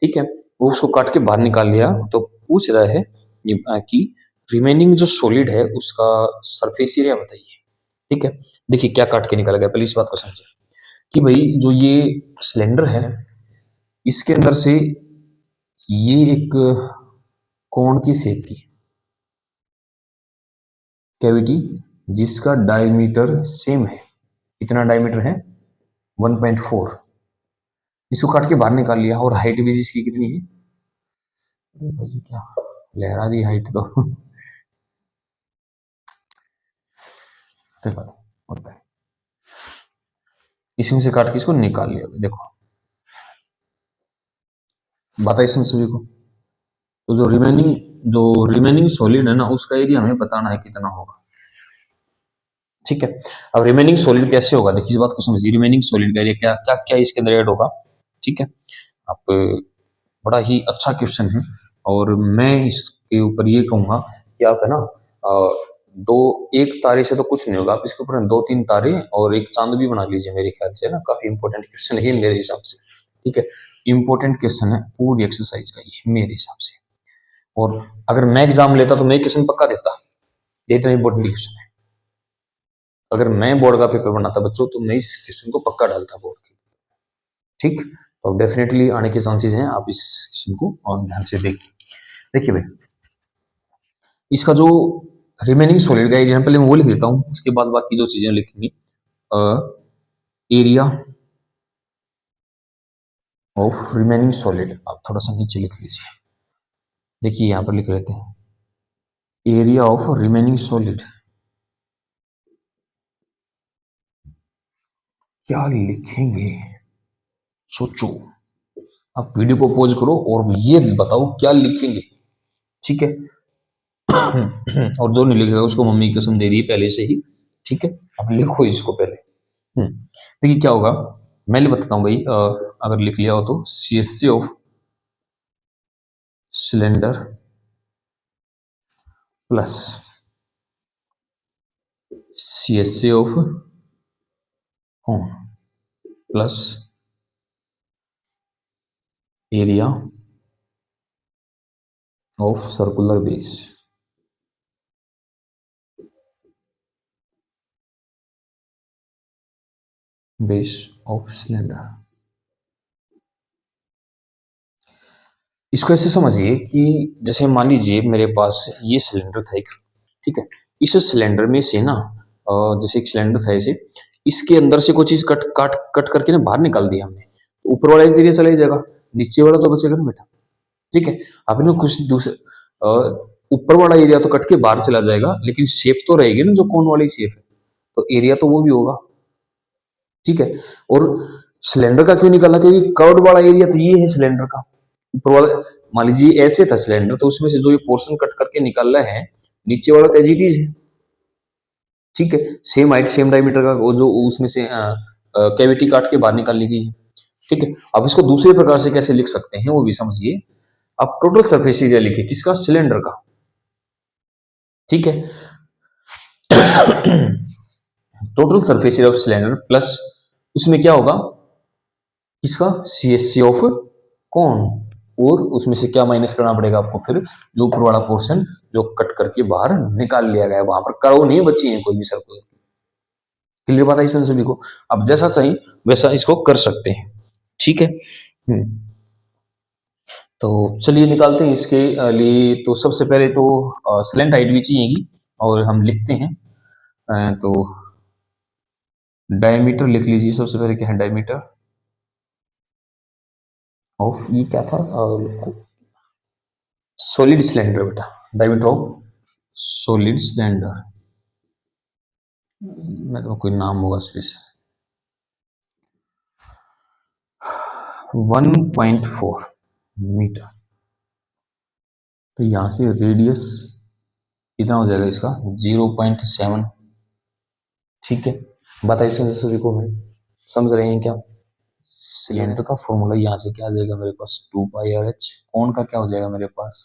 ठीक है, वो उसको काट के बाहर निकाल लिया, तो पूछ रहा है ये कि रिमेनिंग जो सॉलिड है उसका सरफेस एरिया बताइए। ठीक है, देखिए क्या काट के निकाला गया, पहले इस बात को समझिए कि भाई जो ये सिलेंडर है इसके अंदर से ये एक कोण की शेप की कैविटी जिसका डायमीटर सेम है, कितना डायमीटर है 1.4, इसको काट के बाहर निकाल लिया, और हाइट भी इसकी कितनी है, भाई क्या लहरा रही हाइट तो बात होता है, इसमें से काट के इसको निकाल लिया। देखो बात है इसमें सभी को, तो जो रिमेनिंग सॉलिड है ना उसका एरिया हमें बताना है कितना होगा। ठीक है, अब रिमेनिंग सॉलिड कैसे होगा, देखिए इस बात को समझिए, रिमेनिंग सॉलिड का एरिया क्या क्या क्या इसके अंदर ऐड होगा। ठीक है, आप बड़ा ही अच्छा क्वेश्चन है, और मैं इसके ऊपर ये कहूंगा कि आप है ना दो एक तारे से तो कुछ नहीं होगा, आप इसके ऊपर 2-3 तारे और एक चांद भी बना लीजिए मेरे ख्याल से, ना काफी इंपॉर्टेंट क्वेश्चन है मेरे हिसाब से। ठीक है, इंपॉर्टेंट क्वेश्चन है पूरी एक्सरसाइज का ये मेरे हिसाब से। और अगर मैं एग्जाम लेता तो मैं क्वेश्चन पक्का देता, ये इतना इंपॉर्टेंट क्वेश्चन है। अगर मैं बोर्ड का पेपर बनाता बच्चों तो मैं इस क्वेश्चन को पक्का डालता बोर्ड के। ठीक, तो डेफिनेटली आने के चांसेस हैं, आप इस क्वेश्चन को और ध्यान से देखिए। देखिए भाई, इसका जो रिमेनिंग सॉलिड का एरिया, पहले मैं वो लिख लेता हूँ, उसके बाद बाकी जो चीजें लिखेंगी। एरिया ऑफ रिमेनिंग सॉलिड, आप थोड़ा सा नीचे लिख लीजिए। देखिए यहां पर लिख लेते हैं एरिया ऑफ रिमेनिंग सॉलिड। क्या लिखेंगे, सोचो। आप वीडियो को पॉज करो और ये बताओ क्या लिखेंगे। ठीक है और जो नहीं लिखेगा उसको मम्मी की कसम दे दी पहले से ही। ठीक है, अब लिखो इसको पहले। देखिए क्या होगा, मैं बताता हूँ भाई। अगर लिख लिया हो तो CSC of cylinder plus CSC of plus area of circular base. Base of cylinder. इसको ऐसे समझिए कि जैसे मान लीजिए मेरे पास ये सिलेंडर था एक, ठीक है। इस सिलेंडर में से ना जैसे एक सिलेंडर था ऐसे, इसके अंदर से कोई चीज कट करके ना बाहर निकाल दिया हमने, तो ऊपर वाला एरिया चला ही जाएगा, नीचे वाला तो बचेगा ना बेटा। ठीक है, आपने कुछ दूसरे ऊपर वाला एरिया तो कट के बाहर चला जाएगा, लेकिन शेप तो रहेगी ना जो कोन वाली शेप है, तो एरिया तो वो भी होगा। ठीक है, और सिलेंडर का क्यों निकाला, क्योंकि कर्व्ड वाला एरिया तो ये है सिलेंडर का। ऊपर वाला मान लीजिए ऐसे था सिलेंडर, तो उसमें से जो ये पोर्शन कट करके निकालना है, नीचे वाला तो एज इट इज है। ठीक है, सेम हाइट सेम डायमीटर का वो जो उसमें से कैविटी काट के बाहर निकाल ली गई है। ठीक है, अब इसको दूसरे प्रकार से कैसे लिख सकते हैं वो भी समझिए। अब टोटल सरफेस एरिया लिखिए, किसका, सिलेंडर का। ठीक है total surface area of cylinder plus उसमें क्या होगा, किसका, CSC ऑफ कौन, और उसमें से क्या माइनस करना पड़ेगा आपको, फिर जो ऊपर वाला पोर्शन जो कट करके बाहर निकाल लिया गया है, वहां पर कर्व नहीं बची है कोई भी सर्कल। क्लियर बात है सभी को। अब जैसा चाहिए वैसा इसको कर सकते हैं। ठीक है, तो चलिए निकालते हैं इसके लिए। तो सबसे पहले तो स्लेंट हाइट भी चाहिएगी, और हम लिखते हैं तो डायमीटर लिख लीजिए। सबसे पहले क्या है, डायमीटर ऑफ, ये क्या था, सॉलिड सिलेंडर बेटा, डायमीटर ऑफ सॉलिड सिलेंडर, मतलब कोई नाम होगा स्पेस, 1.4 मीटर। तो यहां से रेडियस कितना हो जाएगा इसका, 0.7। ठीक है, बताइए सभी को, मैं समझ रहे हैं क्या। सिलेंडर का फॉर्मूला यहाँ से क्या आ जाएगा मेरे पास, 2πRH। कौन का क्या हो जाएगा मेरे पास,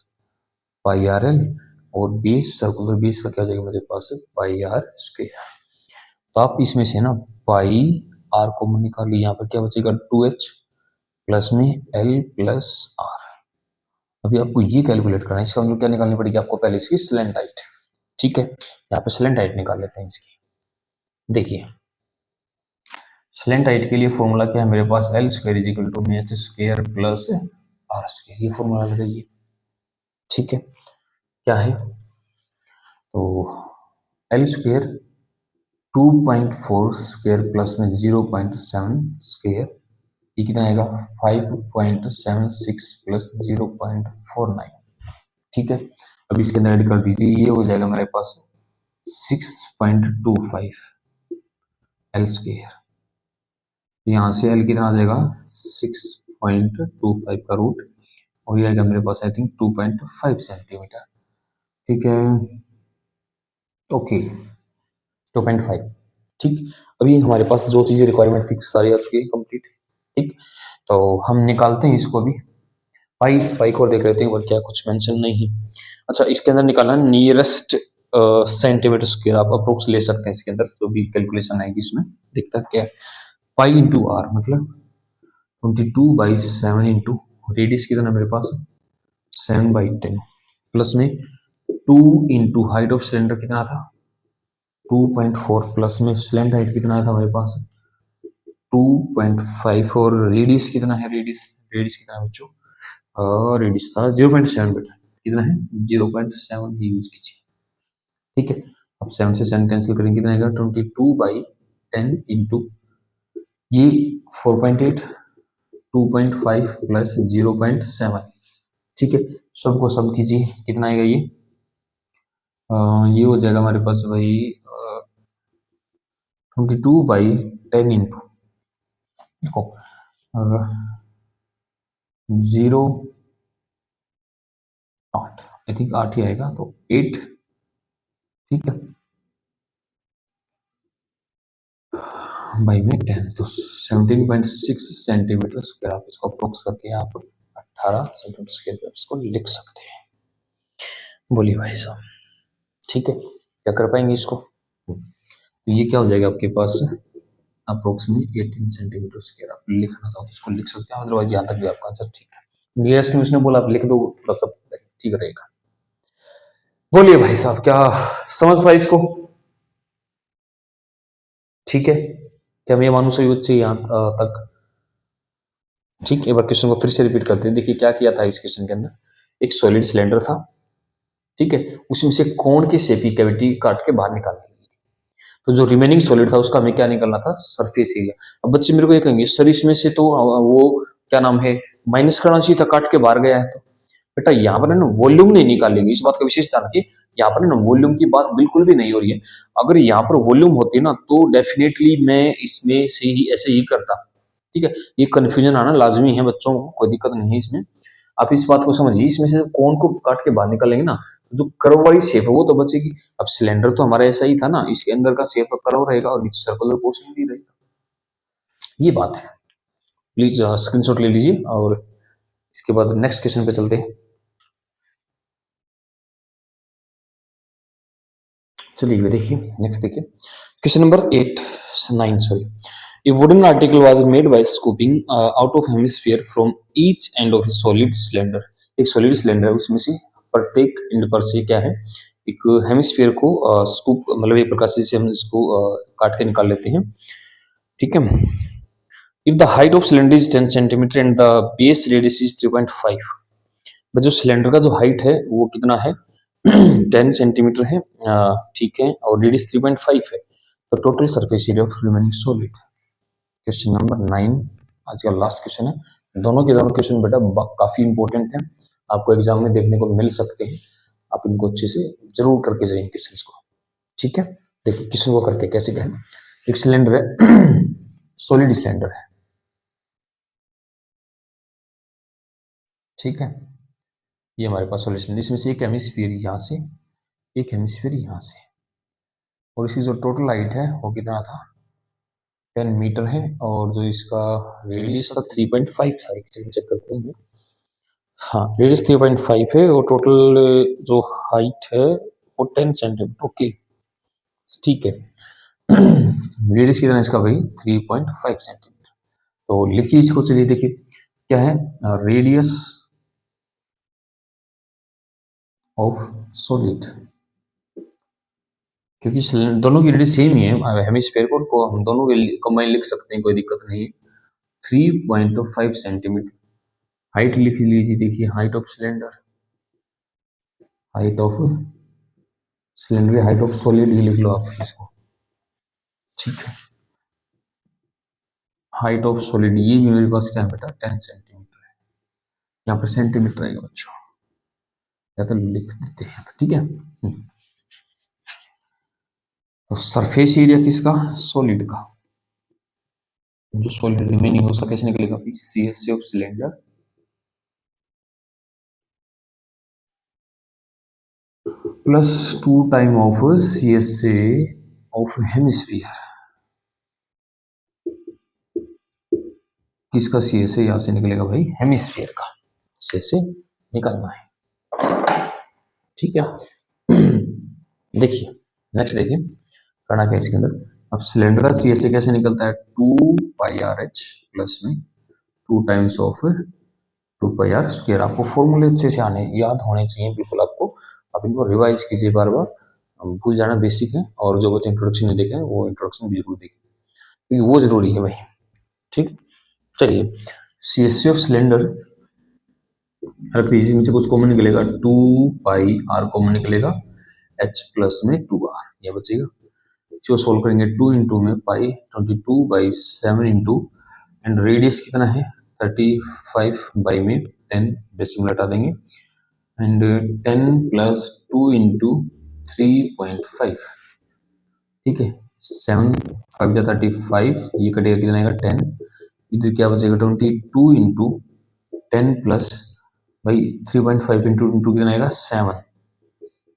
πRL, और बेस, सर्कुलर बेस का क्या हो जाएगा मेरे पास, πr²। तो आप इसमें से ना पाई आर कॉमन निकालिए, यहाँ पर क्या बचेगा, 2h प्लस में l प्लस r। अभी आपको ये कैलकुलेट करना है, इसका मतलब क्या निकालनी पड़ेगी आपको, पहले इसकी स्लेंट हाइट। ठीक है, यहाँ पे स्लेंट हाइट निकाल लेते हैं इसकी। देखिए स्लेंट हाइट के लिए फॉर्मूला क्या है मेरे पास, L² is equal to h² plus r², ये फॉर्मूला लगाइए। ठीक है, क्या है, तो L², 2.4 स्क्वायर प्लस में 0.7 स्क्वायर, ये कितना आएगा, 5.76 प्लस 0.49। ठीक है, अब इसके अंदर ऐड कर दीजिए, ये हो जाएगा मेरे पास 6.25 L²। यहाँ से L कितना आ जाएगा, 6.25 का रूट, और ये आएगा मेरे पास आई थिंक 2.5 सेंटीमीटर। ठीक है, ओके 2.5। ठीक, अभी हमारे पास जो चीजें रिक्वायरमेंट थी सारी आ चुकी है कंप्लीट। ठीक, तो हम निकालते हैं इसको अभी। पाई को देख लेते हैं और क्या कुछ मेंशन नहीं। अच्छा, इसके अंदर निकालना नियरेस्ट सेंटीमीटर स्क्वायर आप अप्रोक्स ले सकते हैं इसके अंदर, जो भी कैलकुलेशन आएगी इसमें देखता क्या है, पाई इंटू आर मतलब 22/7 इंटू रेडियस कितना मेरे पास 7/10 प्लस में 2 इंटू हाइट ऑफ सिलेंडर कितना था 2.4 प्लस में सिलेंडर हाइट कितना था हमारे पास 2.5 और रेडियस कितना है, रेडियस कितना है बच्चों, रेडियस था 0.7 बेटा, कितना है 0.7 ही यूज कीजिए, ठीक है। अब 7 से 7 कैंसिल करेंगे कितना आएगा 22/10 इंटू ये 4.8 2.5 प्लस 0.7, ठीक है। सबको सब कीजिए कितना आएगा ये हो जाएगा हमारे पास भाई 22/10 इंटू देखो 0.8 आई थिंक 8 ही आएगा तो 8, ठीक है बाई में 10 तो 17.6 सेंटीमीटर स्क्वायर आप इसको अप्रोक्स करके आप 18 सेंटीमीटर स्क्वायर इसको लिख सकते हैं। बोलिए भाई साहब, ठीक है क्या कर पाएंगे इसको, तो ये क्या हो जाएगा आपके पास अप्रोक्सीमेट 18 सेंटीमीटर स्क्वायर आप लिखना था इसको लिख सकते हैं, अदरवाइज यहाँ तक भी आपका आंसर ठीक है। नियरेस्ट में उसने बोला आप लिख दो थोड़ा सा ठीक रहेगा। बोलिए भाई साहब क्या समझ पाए इसको, ठीक है क्या मैं मानू सही बच्चे यहाँ तक, ठीक। एक बार क्वेश्चन को फिर से रिपीट करते हैं, देखिए क्या किया था इस क्वेश्चन के अंदर, एक सॉलिड सिलेंडर था, ठीक है, उसमें से कोण की शेप की कैविटी काट के बाहर निकालनी थी, तो जो रिमेनिंग सॉलिड था उसका हमें क्या निकालना था सरफेस एरिया। अब बच्चे मेरे को ये कहेंगे सर इसमें से तो वो क्या नाम है माइनस करना चाहिए था, काट के बाहर गया है, तो बेटा यहाँ पर है ना वॉल्यूम नहीं निकालेगी, इस बात का विशेष ध्यान रखिए, यहाँ पर है ना वॉल्यूम की बात बिल्कुल भी नहीं हो रही है। अगर यहाँ पर वॉल्यूम होती ना तो डेफिनेटली मैं इसमें से ही ऐसे ही करता, ठीक है। ये कंफ्यूजन आना लाजमी है बच्चों को, कोई दिक्कत नहीं है इसमें, आप इस बात को समझिए, इसमें से कोण को काट के बाहर निकालेंगे ना जो कर्व वाली शेप है वो तो बचेगी। अब सिलेंडर तो हमारा ऐसा ही था ना, इसके अंदर का शेप कर्व रहेगा और नीचे सर्कुलर पोर्शन भी रहेगा, ये बात है। प्लीज स्क्रीनशॉट ले लीजिए और इसके बाद नेक्स्ट क्वेश्चन पे चलते हैं। चलिए देखिए नेक्स्ट देखिए question number 9 sorry, a wooden article was made by scooping out of hemisphere from each end of a solid cylinder। एक सॉलिड सिलेंडर है उसमें से प्रत्येक एंड पर से क्या है एक हेमिस्फीयर को स्कूप मतलब एक प्रकार से हम इसको काट के निकाल लेते हैं, ठीक है। If the height of cylinder is 10 centimetre and the base radius is 3.5, जो सिलेंडर का जो हाइट है वो कितना है 10 सेंटीमीटर है, ठीक है, और रेडियस 3.5 है, तो total surface area of remaining solid. Question number 9 आज का लास्ट क्वेश्चन है, दोनों के दोनों क्वेश्चन बेटा काफी इंपॉर्टेंट है, आपको एग्जाम में देखने को मिल सकते हैं, आप इनको अच्छे से जरूर करके जाइए क्वेश्चन को, ठीक है। देखिए क्वेश्चन को करते कैसे क्या है, एक सिलेंडर है सॉलिड सिलेंडर है, ठीक है, ये हमारे पास सॉलिड सिलेंडर, इसमें से एक हेमिस्फीयर यहाँ से एक हेमिस्फीयर यहाँ से, और इसकी जो टोटल हाइट है वो कितना था 10 मीटर है, और जो इसका रेडियस था 3.5 था, एक सेकंड चेक करते हैं, हाँ रेडियस 3.5 है और टोटल जो हाइट है वो 10 सेंटीमीटर, ओके ठीक है। रेडियस कितना है इसका भाई 3.5 सेंटीमीटर, तो लिखिए इसको, चलिए देखिए क्या है रेडियस ऑफ सॉलिड, क्योंकि दोनों की रेडियस सेम ही है हेमिस्फीयर को हम दोनों के कंबाइन लिख सकते हैं, कोई दिक्कत नहीं है। 3.5 सेंटीमीटर हाइट लिख लीजिए, देखिए height of cylinder, height of cylinder, height of solid ही लिख लो आप इसको, ठीक है। हाइट ऑफ सॉलिड ये भी मेरे पास क्या है बेटा 10 सेंटीमीटर है, यहाँ पर सेंटीमीटर आएगा बच्चों, या तो लिख देते हैं, ठीक है। तो सरफेस एरिया किसका सॉलिड का, जो सॉलिड रिमेनिंग उसका कैसे निकलेगा CSA of cylinder plus 2 time of CSA of hemisphere, किसका CSA यहां से निकलेगा भाई हेमिस्फीयर का CSA निकलना है, ठीक है। देखिए नेक्स्ट देखिए करना क्या है इसके अंदर। अब सिलेंडर का सी एस से कैसे निकलता है, 2πRH प्लस में 2 टाइम्स ऑफ 2πR स्क्वायर। आपको फॉर्मूले अच्छे से आने याद होने चाहिए बिल्कुल आपको। आप इनको रिवाइज कीजिए बार बार, भूल जाना बेसिक है, और जो बच्चे इंट्रोडक्शन नहीं देखे वो इंट्रोडक्शन भी जरूर देखें क्योंकि वो जरूरी है भाई। ठीक, चलिए C S C of cylinder रख दीजिए, इनसे कुछ कॉमन निकलेगा, 2πR कॉमन निकलेगा, H प्लस में 2R ये बचेगा। इसको सोल्व करेंगे 2 इंटू में पाई 22/7 इंटू, एंड रेडियस कितना है 35 बाई में 10 डेसिमल हटा देंगे, एंड 10 प्लस 2 इंटू 3.5, ठीक है 7 5 जा 35, ये कटेगा कितना आएगा 10, इधर क्या बचेगा 22 इंटू 10 प्लस भाई 3.5 इंटू कितना आएगा 7,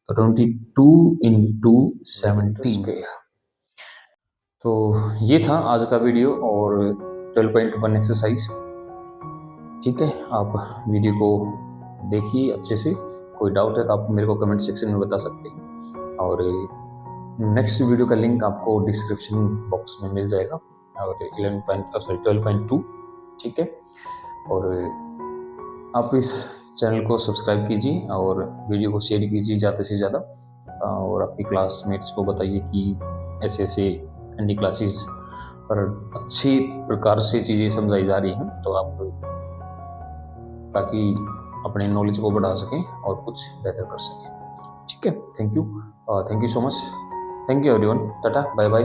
तो 22 इंटू 17 गया। तो ये था आज का वीडियो और 12.1 एक्सरसाइज। ठीक है, आप वीडियो को देखिए अच्छे से, कोई डाउट है तो आप मेरे को कमेंट सेक्शन में बता सकते हैं, और नेक्स्ट वीडियो का लिंक आपको डिस्क्रिप्शन बॉक्स में मिल जाएगा, और 12.2, ठीक है। और आप इस चैनल को सब्सक्राइब कीजिए और वीडियो को शेयर कीजिए ज़्यादा से ज़्यादा, और अपनी क्लासमेट्स को बताइए कि ऐसे ऐसे एनडी क्लासेस पर अच्छी प्रकार से चीज़ें समझाई जा रही हैं, तो आप ताकि अपने नॉलेज को बढ़ा सकें और कुछ बेहतर कर सकें। ठीक है, thank you so much, thank you everyone, tata bye bye.